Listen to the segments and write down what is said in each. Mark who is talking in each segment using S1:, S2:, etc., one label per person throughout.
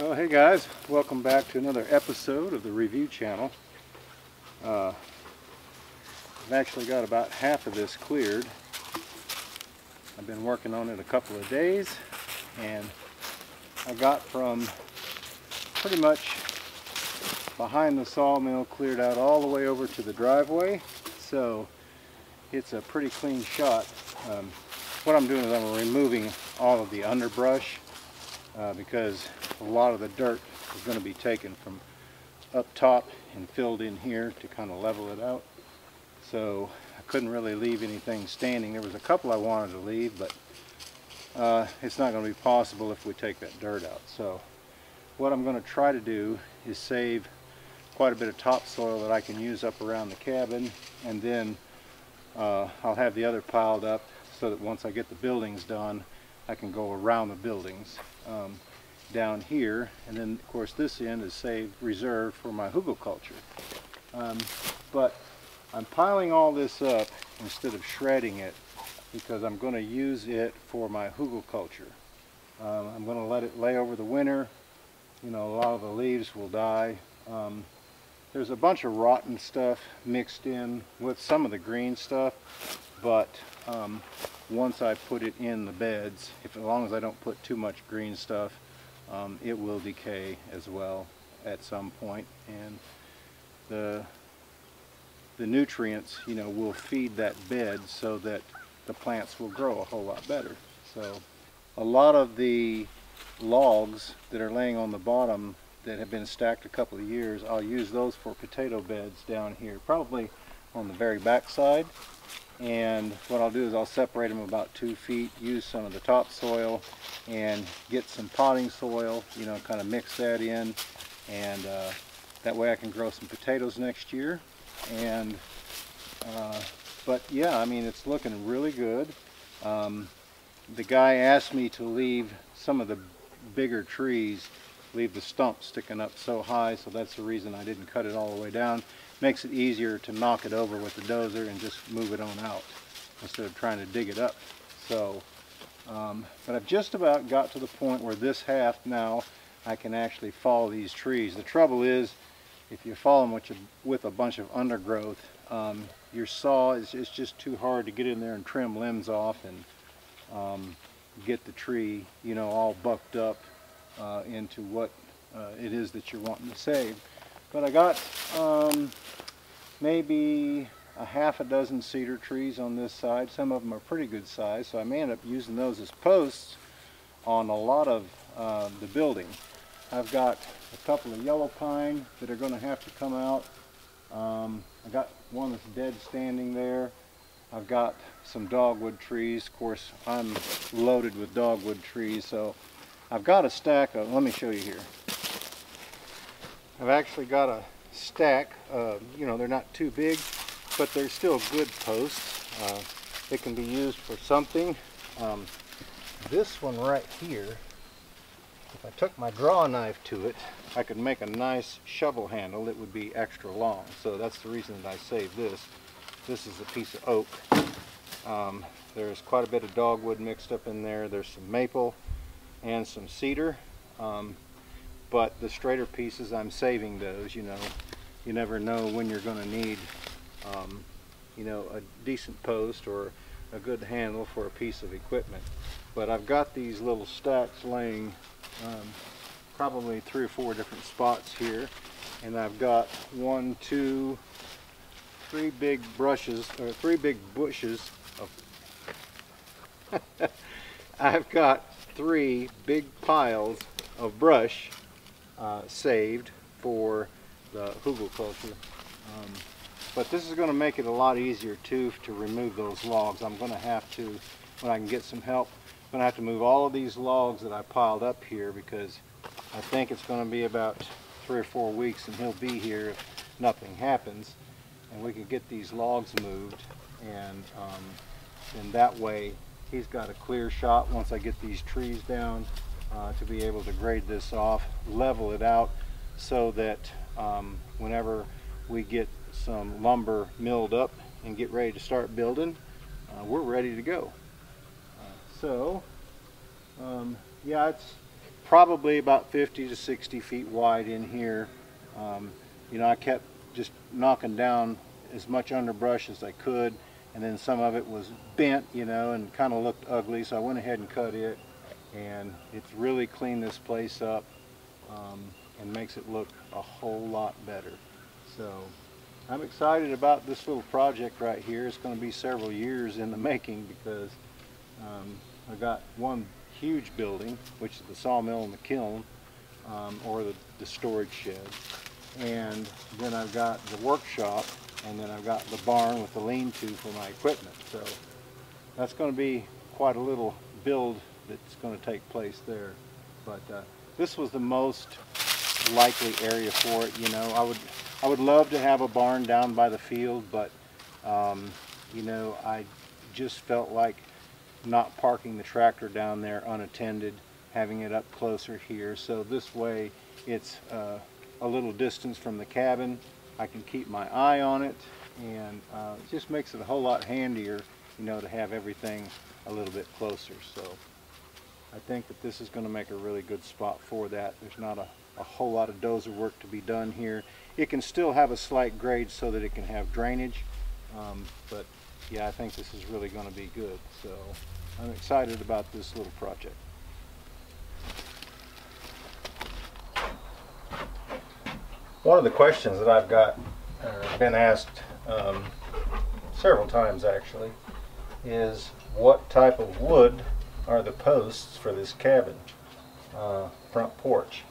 S1: Well, hey guys, welcome back to another episode of the review channel. I've actually got about half of this cleared. I've been working on it a couple of days, and I got from pretty much behind the sawmill cleared out all the way over to the driveway, so it's a pretty clean shot. What I'm doing is I'm removing all of the underbrush because a lot of the dirt is going to be taken from up top and filled in here to kind of level it out. So I couldn't really leave anything standing. There was a couple I wanted to leave, but it's not going to be possible if we take that dirt out. So what I'm going to try to do is save quite a bit of topsoil that I can use up around the cabin, and then I'll have the other piled up so that once I get the buildings done, I can go around the buildings down here, and then of course this end is reserved for my hugelkultur. But I'm piling all this up instead of shredding it because I'm going to use it for my hugelkultur. I'm going to let it lay over the winter. You know, a lot of the leaves will die. There's a bunch of rotten stuff mixed in with some of the green stuff, but once I put it in the beds, as long as I don't put too much green stuff, it will decay as well at some point, and the nutrients, you know, will feed that bed so that the plants will grow a whole lot better. So a lot of the logs that are laying on the bottom that have been stacked a couple of years, I'll use those for potato beds down here, probably on the very back side. And what I'll do is I'll separate them about 2 feet, use some of the topsoil and get some potting soil, you know, kind of mix that in, and that way I can grow some potatoes next year. And but yeah, I mean, it's looking really good. The guy asked me to leave some of the bigger trees, leave the stumps sticking up so high, so that's the reason I didn't cut it all the way down. Makes it easier to knock it over with the dozer and just move it on out instead of trying to dig it up. So but I've just about got to the point where this half now I can actually fall these trees. The trouble is, if you fall them with a bunch of undergrowth, your saw is just too hard to get in there and trim limbs off and get the tree, you know, all bucked up into what it is that you're wanting to save. But I got maybe a half a dozen cedar trees on this side. Some of them are pretty good size, so I may end up using those as posts on a lot of the building. I've got a couple of yellow pine that are going to have to come out. I got one that's dead standing there. I've got some dogwood trees. Of course, I'm loaded with dogwood trees, so I've got a stack of, let me show you here. I've actually got a stack of, you know, they're not too big, but they're still good posts. They can be used for something. This one right here, if I took my draw knife to it, I could make a nice shovel handle. It would be extra long, so that's the reason that I saved this. This is a piece of oak. There's quite a bit of dogwood mixed up in there. There's some maple and some cedar. But the straighter pieces, I'm saving those. You know, you never know when you're going to need, you know, a decent post or a good handle for a piece of equipment. But I've got these little stacks laying probably 3 or 4 different spots here, and I've got 1, 2, 3 big brushes, or 3 big bushes of I've got 3 big piles of brush saved for the hugelkultur. But this is going to make it a lot easier too to remove those logs. I'm going to have to, when I can get some help, I'm going to have to move all of these logs that I piled up here, because I think it's going to be about 3 or 4 weeks and he'll be here if nothing happens, and we can get these logs moved, and that way he's got a clear shot once I get these trees down to be able to grade this off, level it out, so that whenever we get some lumber milled up and get ready to start building, we're ready to go. Yeah, it's probably about 50 to 60 feet wide in here. You know, I kept just knocking down as much underbrush as I could, and then some of it was bent, you know, and kind of looked ugly, so I went ahead and cut it, and it's really cleaned this place up and makes it look a whole lot better. So I'm excited about this little project right here. It's going to be several years in the making, because I got one huge building, which is the sawmill and the kiln, or the storage shed, and then I've got the workshop, and then I've got the barn with the lean-to for my equipment. So that's going to be quite a little build that's going to take place there. But this was the most likely area for it. You know, I would love to have a barn down by the field, but you know, I just felt like not parking the tractor down there unattended, having it up closer here. So this way it's a little distance from the cabin. I can keep my eye on it, and it just makes it a whole lot handier, you know, to have everything a little bit closer. So I think that this is going to make a really good spot for that. There's not a whole lot of dozer work to be done here. It can still have a slight grade so that it can have drainage, but yeah, I think this is really going to be good. So I'm excited about this little project. One of the questions that I've got been asked several times actually is, what type of wood are the posts for this cabin front porch?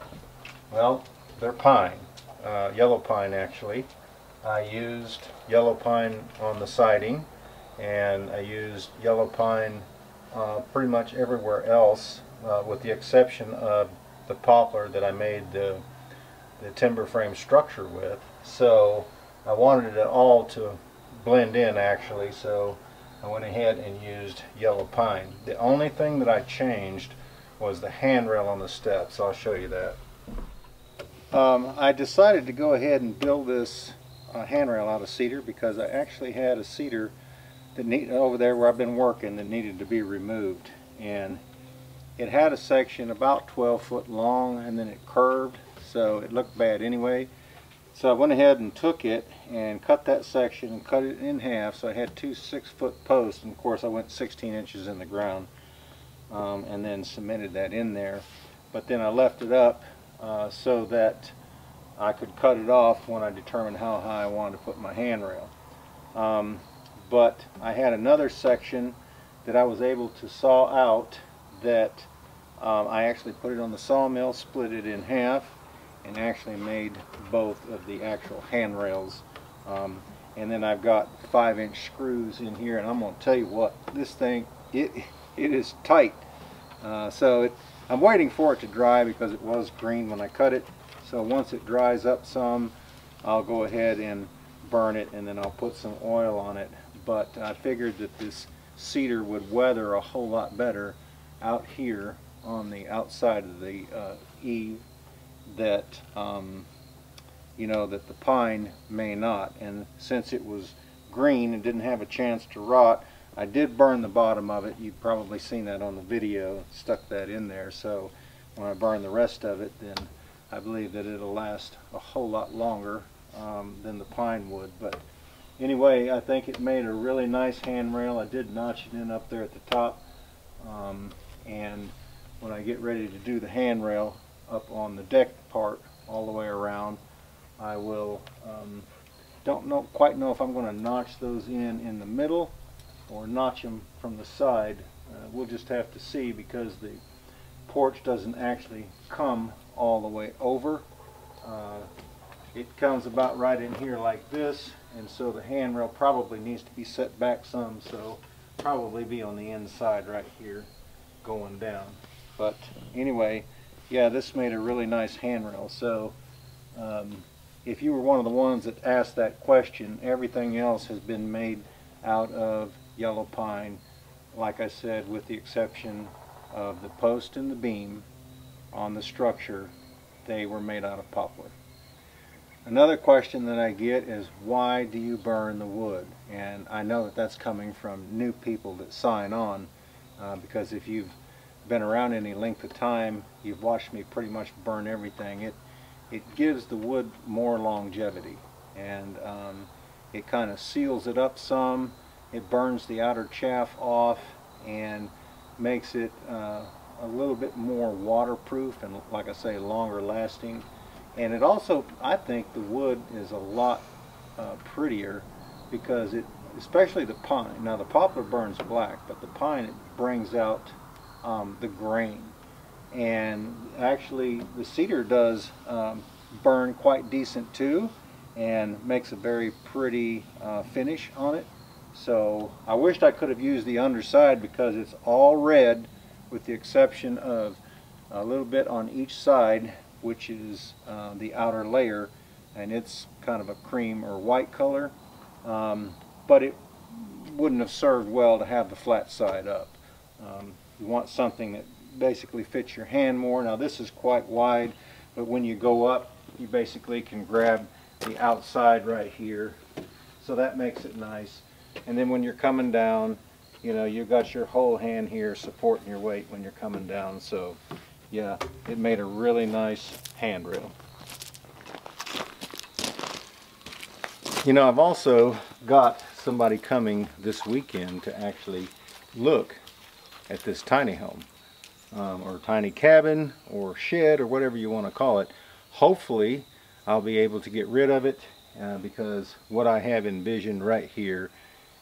S1: Well, they're pine, yellow pine actually. I used yellow pine on the siding, and I used yellow pine pretty much everywhere else, with the exception of the poplar that I made the timber frame structure with. So I wanted it all to blend in actually, so I went ahead and used yellow pine. The only thing that I changed was the handrail on the steps. So I'll show you that. I decided to go ahead and build this handrail out of cedar, because I actually had a cedar that over there where I've been working that needed to be removed, and it had a section about 12 foot long, and then it curved, so it looked bad anyway. So I went ahead and took it and cut that section and cut it in half, so I had two 6-foot posts, and of course I went 16 inches in the ground, and then cemented that in there. But then I left it up so that I could cut it off when I determined how high I wanted to put my handrail. But I had another section that I was able to saw out that I actually put it on the sawmill, split it in half, and actually made both of the actual handrails. And then I've got 5-inch screws in here, and I'm going to tell you what, this thing, it is tight. I'm waiting for it to dry, because it was green when I cut it. So once it dries up some, I'll go ahead and burn it, and then I'll put some oil on it. But I figured that this cedar would weather a whole lot better out here on the outside of the eave, that you know, that the pine may not. And since it was green and didn't have a chance to rot, I did burn the bottom of it. You've probably seen that on the video. Stuck that in there, so when I burn the rest of it, then I believe that it'll last a whole lot longer than the pine would. But anyway, I think it made a really nice handrail. I did notch it in up there at the top, and when I get ready to do the handrail up on the deck part all the way around, I will don't quite know if I'm going to notch those in the middle or notch them from the side. We'll just have to see, because the porch doesn't actually come all the way over. It comes about right in here like this, and so the handrail probably needs to be set back some, so probably be on the inside right here going down. But anyway, yeah, this made a really nice handrail. So if you were one of the ones that asked that question, everything else has been made out of yellow pine, like I said, with the exception of the post and the beam on the structure. They were made out of poplar. Another question that I get is, why do you burn the wood? And I know that that's coming from new people that sign on, because if you've been around any length of time, you've watched me pretty much burn everything. It gives the wood more longevity, and it kind of seals it up some. It burns the outer chaff off and makes it a little bit more waterproof and, like I say, longer lasting. And it also, I think the wood is a lot prettier because it, especially the pine. Now the poplar burns black, but the pine, it brings out the grain. And actually the cedar does burn quite decent too, and makes a very pretty finish on it. So I wished I could have used the underside because it's all red with the exception of a little bit on each side, which is the outer layer, and it's kind of a cream or white color, but it wouldn't have served well to have the flat side up. You want something that basically fits your hand more. Now this is quite wide, but when you go up you basically can grab the outside right here, so that makes it nice. And then when you're coming down, you know, you've got your whole hand here supporting your weight when you're coming down. So yeah, it made a really nice handrail. You know, I've also got somebody coming this weekend to actually look at this tiny home, or tiny cabin or shed or whatever you want to call it. Hopefully I'll be able to get rid of it because what I have envisioned right here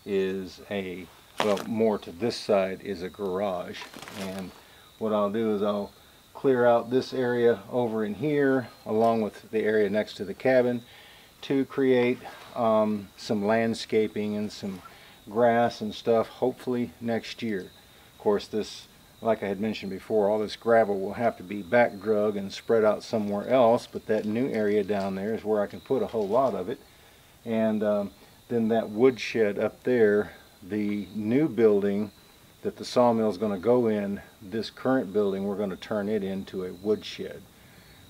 S1: is a, well, more to this side is a garage. And what I'll do is I'll clear out this area over in here along with the area next to the cabin to create some landscaping and some grass and stuff, hopefully next year. Of course, this, like I had mentioned before, all this gravel will have to be back drug and spread out somewhere else, but that new area down there is where I can put a whole lot of it. And then that wood shed up there, the new building that the sawmill is going to go in, this current building, we're going to turn it into a wood shed.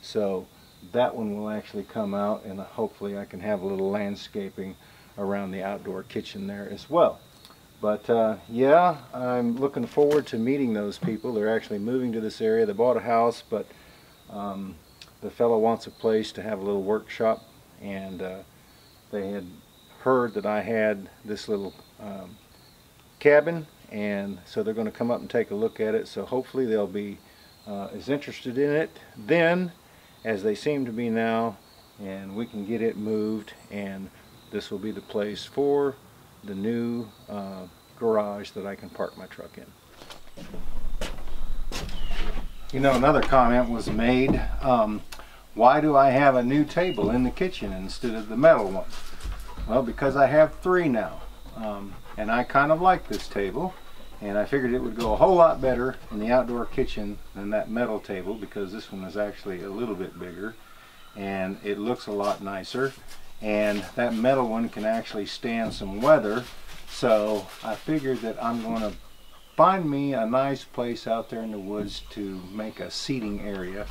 S1: So that one will actually come out, and hopefully I can have a little landscaping around the outdoor kitchen there as well. But yeah, I'm looking forward to meeting those people. They're actually moving to this area. They bought a house, but the fellow wants a place to have a little workshop, and they had heard that I had this little cabin, and so they're going to come up and take a look at it. So hopefully they'll be as interested in it then as they seem to be now, and we can get it moved, and this will be the place for the new garage that I can park my truck in. You know, another comment was made, why do I have a new table in the kitchen instead of the metal one? Well, because I have 3 now, and I kind of like this table, and I figured it would go a whole lot better in the outdoor kitchen than that metal table, because this one is actually a little bit bigger and it looks a lot nicer, and that metal one can actually stand some weather. So I figured that I'm going to find me a nice place out there in the woods to make a seating area.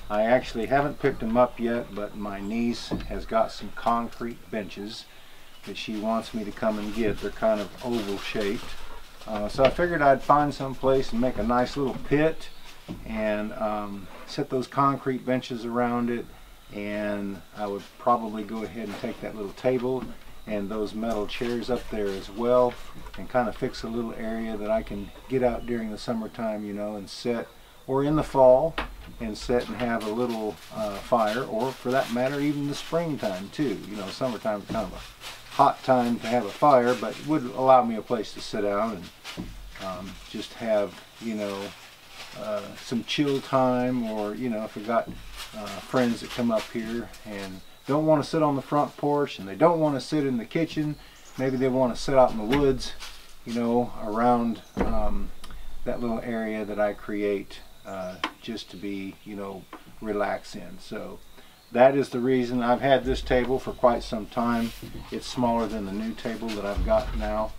S1: I actually haven't picked them up yet, but my niece has got some concrete benches that she wants me to come and get. They're kind of oval shaped. So I figured I'd find some place and make a nice little pit and set those concrete benches around it, and I would probably go ahead and take that little table and those metal chairs up there as well, and kind of fix a little area that I can get out during the summertime, you know, and sit, or in the fall and sit and have a little fire, or for that matter even the springtime too. You know, summertime is kind of a hot time to have a fire, but it would allow me a place to sit down and just have, you know, some chill time, or, you know, if I got friends that come up here and don't want to sit on the front porch and they don't want to sit in the kitchen, maybe they want to sit out in the woods, you know, around that little area that I create just to be, you know, relax in. So that is the reason. I've had this table for quite some time. It's smaller than the new table that I've got now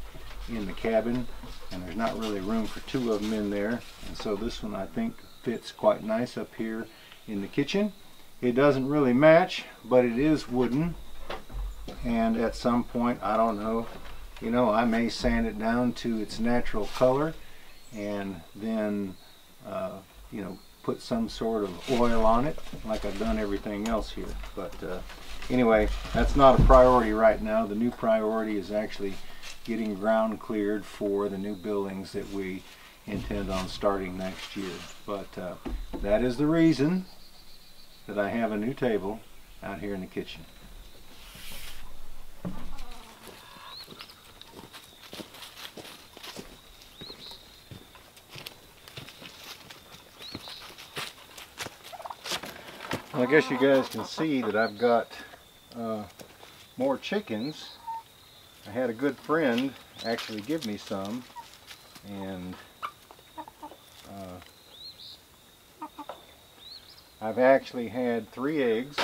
S1: in the cabin, and there's not really room for 2 of them in there, and so this one I think fits quite nice up here in the kitchen. It doesn't really match, but it is wooden, and at some point, I don't know, you know, I may sand it down to its natural color and then you know, put some sort of oil on it like I've done everything else here. But anyway, that's not a priority right now. The new priority is actually getting ground cleared for the new buildings that we intend on starting next year. But that is the reason that I have a new table out here in the kitchen. Well, I guess you guys can see that I've got more chickens. I had a good friend actually give me some, and I've actually had 3 eggs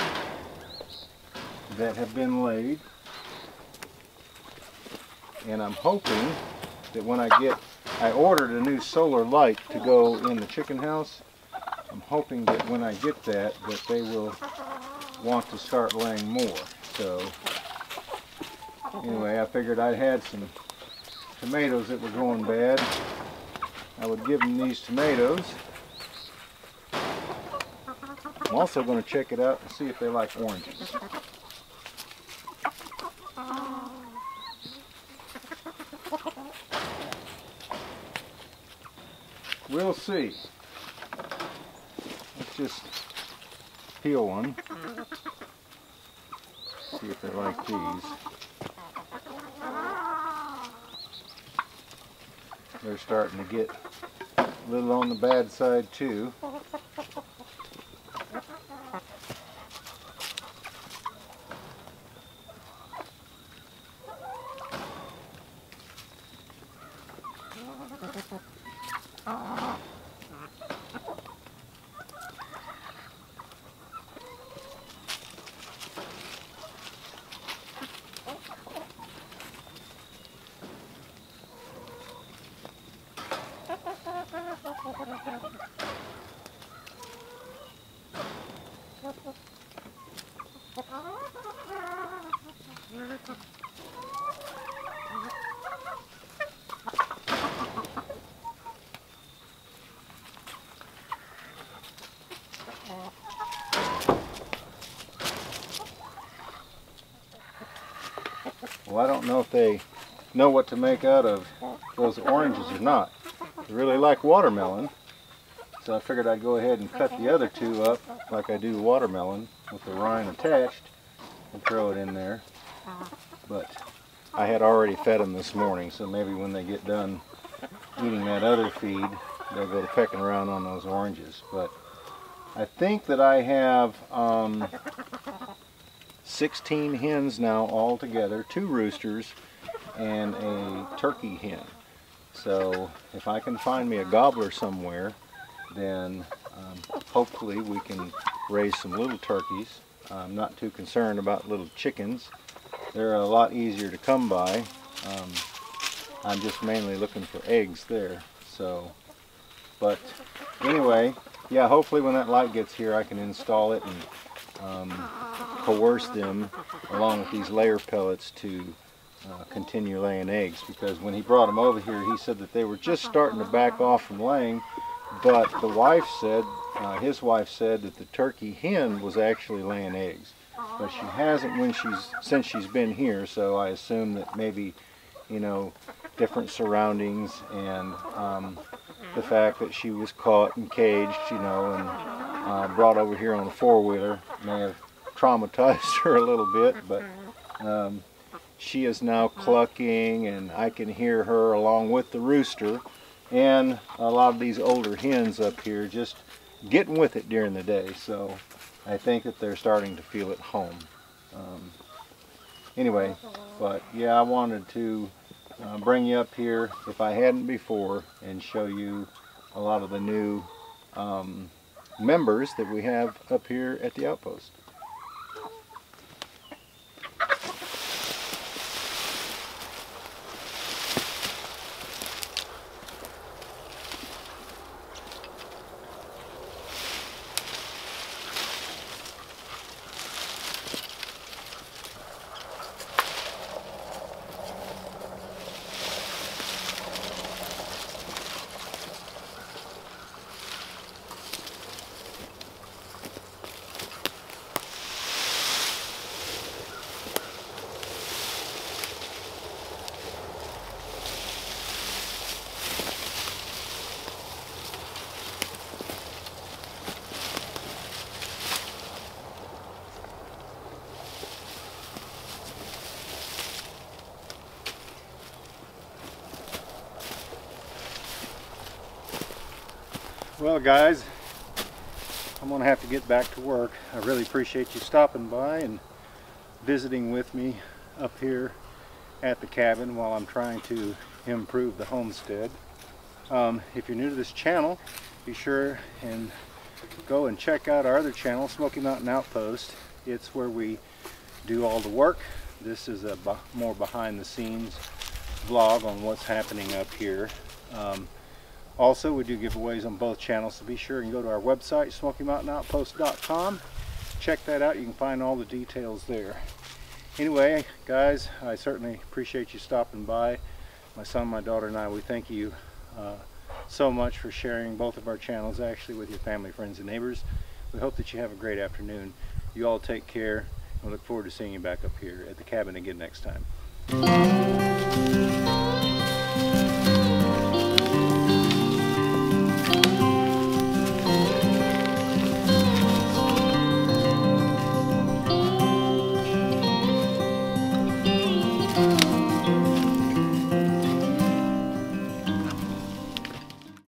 S1: that have been laid, and I'm hoping that when I ordered a new solar light to go in the chicken house. I'm hoping that when I get that they will want to start laying more. So anyway, I figured I had some tomatoes that were going bad. I would give them these tomatoes. I'm also going to check it out and see if they like oranges. We'll see. Let's just peel one. See if they like these. They're starting to get a little on the bad side too. Well, I don't know if they know what to make out of those oranges or not. They really like watermelon, so I figured I'd go ahead and cut the other 2 up like I do watermelon with the rind attached and throw it in there. But I had already fed them this morning, so maybe when they get done eating that other feed, they'll go pecking around on those oranges. But I think that I have 16 hens now all together, 2 roosters and a turkey hen. So if I can find me a gobbler somewhere, then hopefully we can raise some little turkeys. I'm not too concerned about little chickens. They're a lot easier to come by. I'm just mainly looking for eggs there. So, but anyway, yeah, hopefully when that light gets here I can install it and coerce them along with these layer pellets to continue laying eggs, because when he brought them over here he said that they were just starting to back off from laying, but the wife said, his wife said that the turkey hen was actually laying eggs, but she hasn't since she's been here, so I assume that maybe, you know, different surroundings and the fact that she was caught and caged, you know, and brought over here on a 4-wheeler may have traumatized her a little bit, but she is now clucking, and I can hear her along with the rooster and a lot of these older hens up here just getting with it during the day. So I think that they're starting to feel at home. Anyway, but yeah, I wanted to bring you up here, if I hadn't before, and show you a lot of the new members that we have up here at the outpost. Well guys, I'm gonna have to get back to work. I really appreciate you stopping by and visiting with me up here at the cabin while I'm trying to improve the homestead. If you're new to this channel, be sure and go and check out our other channel, Smoky Mountain Outpost. It's where we do all the work. This is a more behind the scenes vlog on what's happening up here. Also, we do giveaways on both channels, so be sure and go to our website, SmokyMountainOutpost.com. Check that out. You can find all the details there. Anyway, guys, I certainly appreciate you stopping by. My son, my daughter, and I, we thank you so much for sharing both of our channels, actually, with your family, friends, and neighbors. We hope that you have a great afternoon. You all take care, and we look forward to seeing you back up here at the cabin again next time.